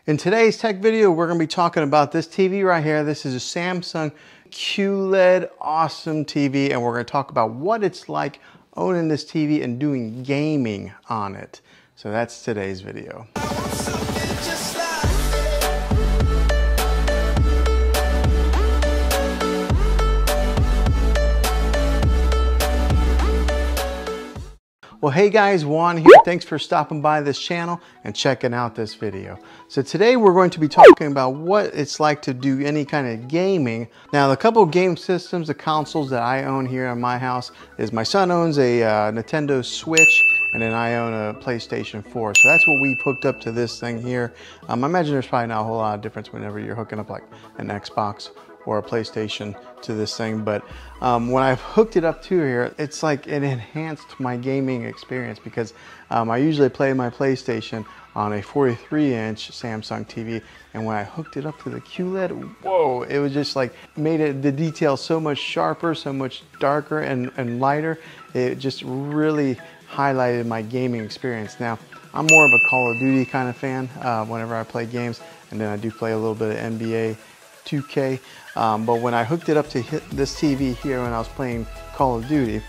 In today's tech video, we're going to be talking about this TV right here. This is a Samsung QLED awesome TV, and we're going to talk about what it's like owning this TV and doing gaming on it. So that's today's video. Well, hey guys, Juan here. Thanks for stopping by this channel and checking out this video. So today we're going to be talking about what it's like to do any kind of gaming. Now, the couple of game systems, the consoles that I own here in my house is my son owns a Nintendo Switch, and then I own a PlayStation 4. So that's what we've hooked up to this thing here. I imagine there's probably not a whole lot of difference whenever you're hooking up like an Xbox or a PlayStation to this thing, but when I've hooked it up to here, it's like it enhanced my gaming experience because I usually play my PlayStation on a 43-inch Samsung TV, and when I hooked it up to the QLED, whoa, it was just like made the details so much sharper, so much darker and lighter. It just really highlighted my gaming experience. Now, I'm more of a Call of Duty kind of fan whenever I play games, and then I do play a little bit of NBA 2K, but when I hooked it up to this TV here when I was playing Call of Duty,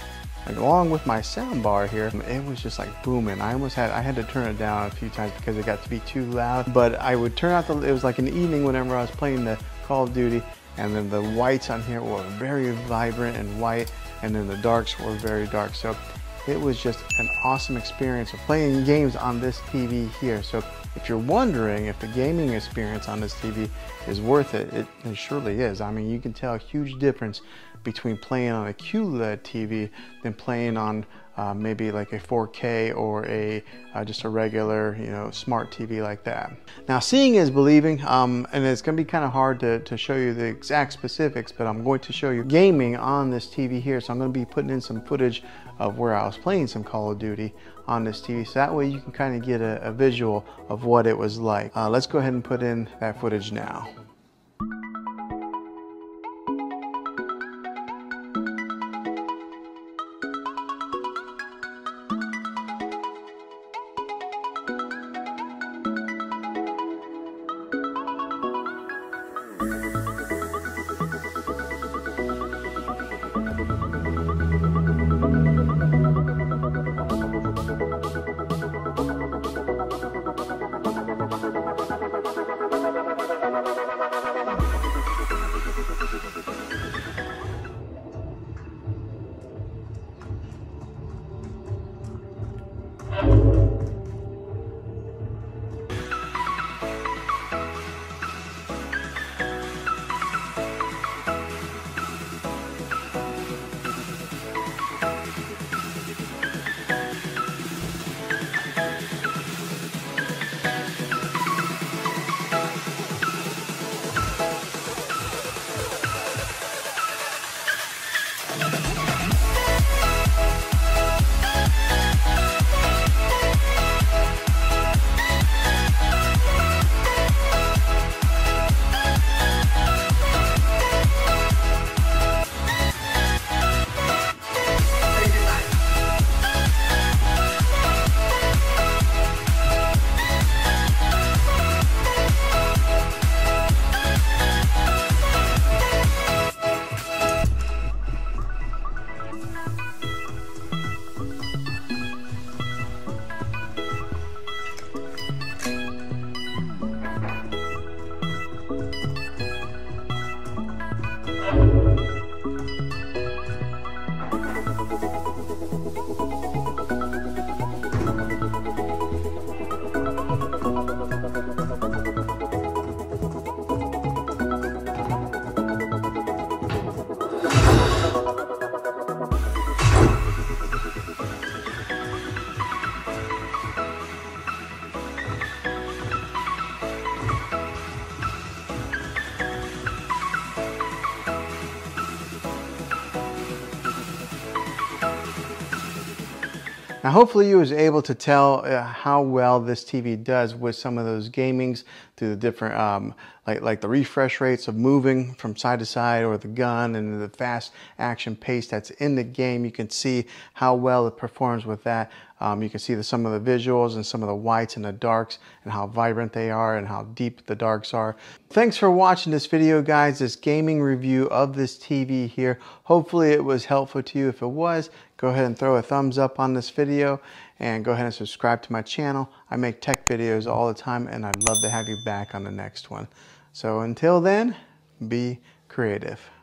like, along with my sound bar here, it was just like booming. I had to turn it down a few times because it got to be too loud, but I would turn out it was like an evening whenever I was playing the Call of Duty, and then the whites on here were very vibrant and white, and then the darks were very dark. So it was just an awesome experience of playing games on this TV here. So if you're wondering if the gaming experience on this TV is worth it, it surely is. I mean, you can tell a huge difference between playing on a QLED TV than playing on maybe like a 4K or just a regular, smart TV like that. Now, seeing is believing, and it's going to be kind of hard to show you the exact specifics, but I'm going to show you gaming on this TV here. So I'm going to be putting in some footage of where I was playing some Call of Duty on this TV, so that way you can kind of get a visual of what it was like. Let's go ahead and put in that footage now. Now, hopefully you was able to tell how well this TV does with some of those gamings through the different, like the refresh rates of moving from side to side, or the gun, and the fast action pace that's in the game. You can see how well it performs with that. You can see some of the visuals and some of the whites and the darks and how vibrant they are and how deep the darks are. Thanks for watching this video, guys, this gaming review of this TV here. Hopefully it was helpful to you. If it was, go ahead and throw a thumbs up on this video and go ahead and subscribe to my channel. I make tech videos all the time and I'd love to have you back on the next one. So until then, be creative.